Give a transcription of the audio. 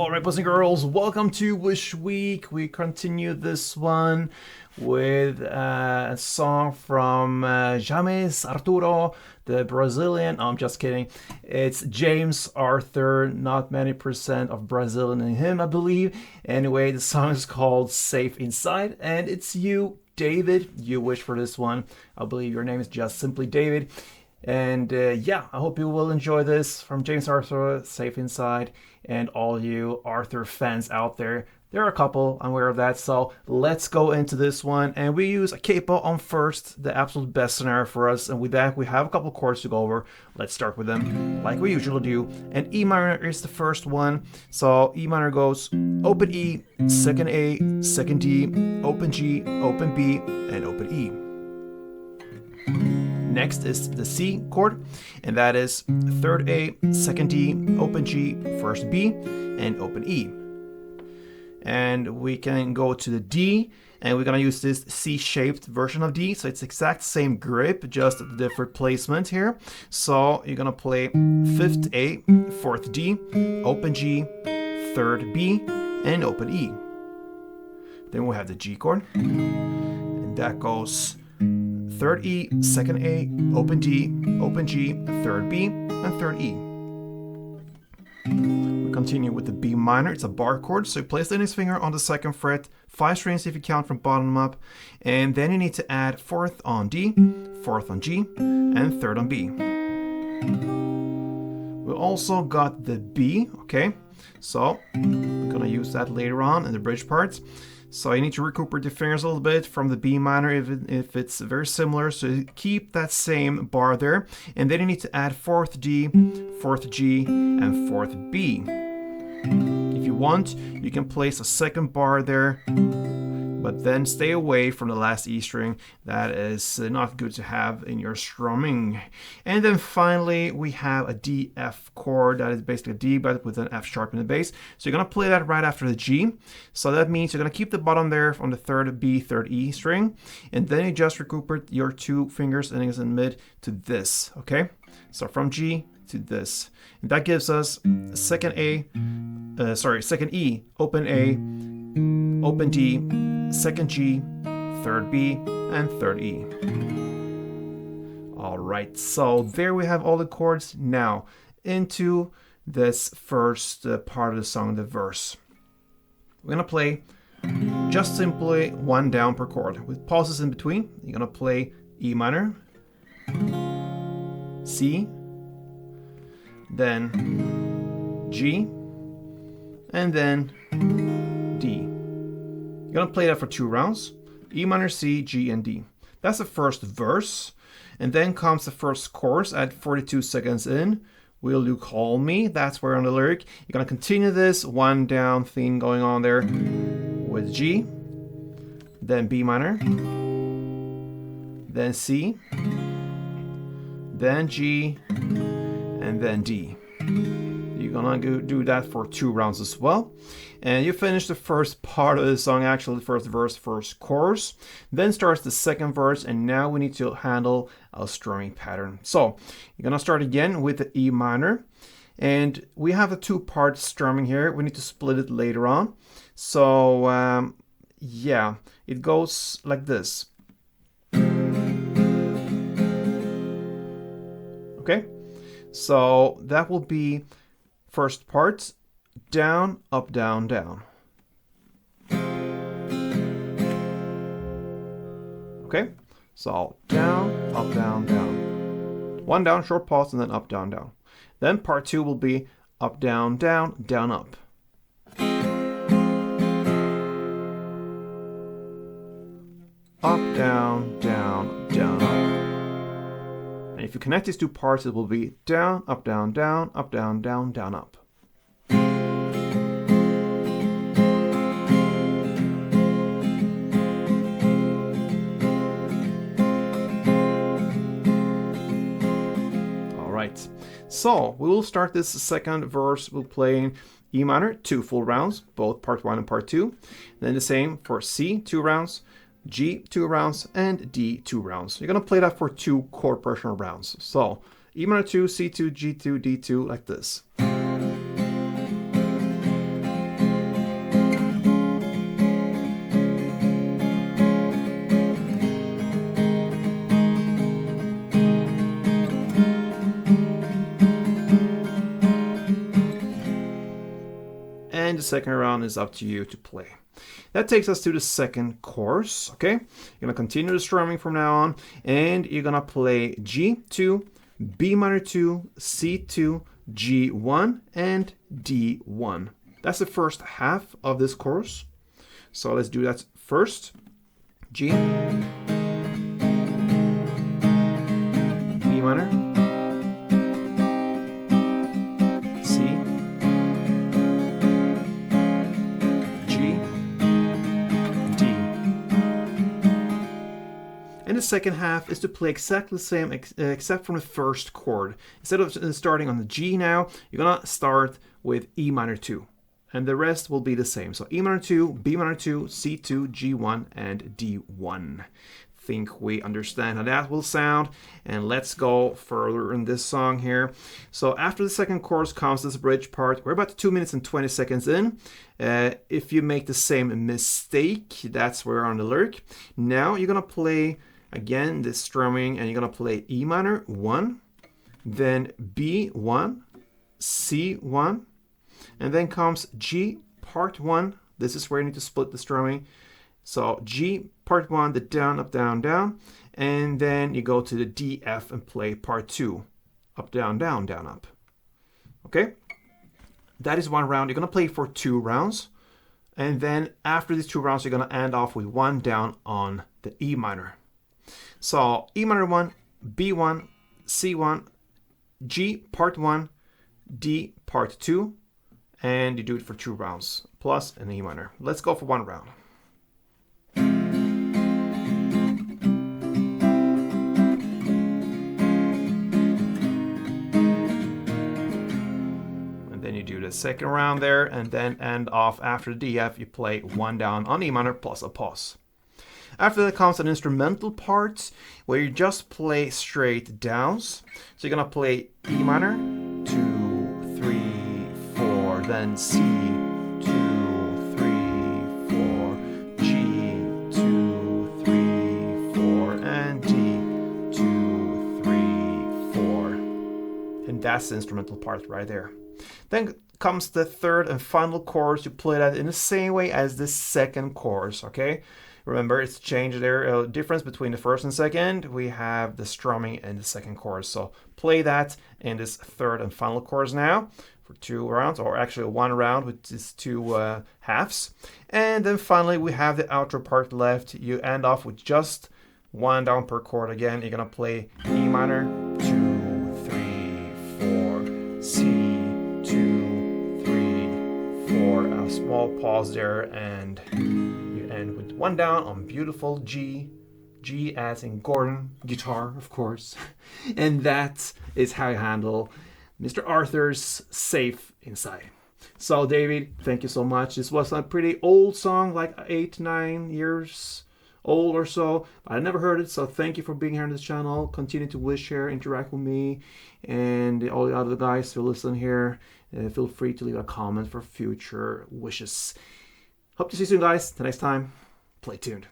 Alright, boys and girls, welcome to Wish Week. We continue this one with a song from James Arturo, the Brazilian. I'm just kidding. It's James Arthur, not many percent of Brazilian in him, I believe. Anyway, the song is called Safe Inside, and it's you, David. You wish for this one. I believe your name is just simply David. And yeah, I hope you will enjoy this from James Arthur, Safe Inside, and all you Arthur fans out there. There are a couple, I'm aware of that, so let's go into this one. And we use a capo on first, the absolute best scenario for us. And with that, we have a couple chords to go over. Let's start with them, like we usually do. And E minor is the first one. So E minor goes open E, second A, second D, open G, open B, and open E. Next is the C chord, and that is third A, second D, open G, first B, and open E. And we can go to the D, and we're gonna use this C-shaped version of D, so it's exact same grip, just a different placement here. So you're gonna play fifth A, fourth D, open G, third B, and open E. Then we have the G chord, and that goes third E, second A, open D, open G, third B, and third E. We continue with the B minor. It's a bar chord, so you place the index finger on the second fret, 5 strings if you count from bottom up, and then you need to add fourth on D, fourth on G, and third on B. We also got the B, okay? So we're gonna use that later on in the bridge parts. So you need to recuperate the fingers a little bit from the B minor if it's very similar. So keep that same bar there. And then you need to add fourth D, fourth G, and fourth B. If you want, you can place a second bar there, but then stay away from the last E string. That is not good to have in your strumming. And then finally, we have a D F chord. That is basically a D, but with an F sharp in the bass. So you're gonna play that right after the G. So that means you're gonna keep the bottom there on the third B, third E string. And then you just recuperate your 2 fingers, index and mid, to this, okay? So from G to this. And that gives us second E, open A, open D, second G, third B, and third E. All right, so there we have all the chords. Now into this first part of the song, the verse. We're gonna play just simply 1 down per chord with pauses in between. You're gonna play E minor, C, then G, and then D. You're gonna play that for 2 rounds. E minor, C, G, and D. That's the first verse. And then comes the first chorus at 42 seconds in. Will you call me? That's where on the lyric. You're gonna continue this 1 down thing going on there with G, then B minor, then C, then G, and then D. You're gonna do that for 2 rounds as well. And you finish the first part of the song, actually the first verse, first chorus. Then starts the second verse, and now we need to handle a strumming pattern. So you're gonna start again with the E minor. And we have a 2-part strumming here. We need to split it later on. So yeah, it goes like this. Okay, so that will be first part, down, up, down, down. Okay, so down, up, down, down. 1 down, short pause, and then up, down, down. Then part 2 will be up, down, down, down, up. Up, down, down, down, up. And if you connect these 2 parts, it will be down, up, down, down, up, down, down, down, up. All right, so we will start this second verse with playing E minor, 2 full rounds, both part 1 and part 2. Then the same for C, 2 rounds, G, 2 rounds, and D, 2 rounds. You're gonna play that for 2 chord progression rounds. So E minor 2, C2, G2, D2, like this. the second round is up to you to play. That takes us to the second chorus, okay? You're gonna continue the strumming from now on, and you're gonna play G2, B minor 2, C2, G1, and D1. That's the first half of this chorus. So let's do that first. G, B minor, C, G, D. And the second half is to play exactly the same except from the first chord. Instead of starting on the G now, you're gonna start with E minor 2. And the rest will be the same. So E minor 2, B minor 2, C2, G1, and D1. Think we understand how that will sound. And let's go further in this song here. So after the second chorus comes this bridge part. We're about 2 minutes and 20 seconds in. If you make the same mistake, that's where we're on the lyric. Now you're gonna play again this strumming, and you're gonna play E minor 1, then B1, C1, and then comes G part 1. This is where you need to split the strumming. So G part 1, the down, up, down, down. And then you go to the D, F and play part 2. Up, down, down, down, up. Okay? That is one round. You're going to play for 2 rounds. And then after these 2 rounds, you're going to end off with 1 down on the E minor. So E minor 1, B1, C1, G part 1, D part 2. And you do it for 2 rounds, plus an E minor. Let's go for 1 round. And then you do the second round there, and then end off after the D, F, you play 1 down on E minor plus a pause. After that comes an instrumental part where you just play straight downs. So you're gonna play E minor, 2, 3, 4, then C, 2, 3, 4, G, 2, 3, 4, and D, 2, 3, 4. And that's the instrumental part right there. Then comes the third and final chorus. You play that in the same way as the second chorus, okay? Remember, it's changed there. Difference between the first and second. We have the strumming in the second chorus. So play that in this third and final chorus now for 2 rounds, or actually 1 round with these 2 halves. And then finally we have the outro part left. You end off with just 1 down per chord again. You're gonna play E minor, 2, 3, 4, C, 2, 3, 4. A small pause there, and you end with 1 down on beautiful G. G as in Gordon, guitar, of course. And that is how you handle Mr. Arthur's Safe Inside. So David, thank you so much. This was a pretty old song, like 8-9 years old or so. But I never heard it, so thank you for being here on this channel. Continue to wish, share, interact with me, and all the other guys who listen here. Feel free to leave a comment for future wishes. Hope to see you soon, guys. Till next time, play tuned.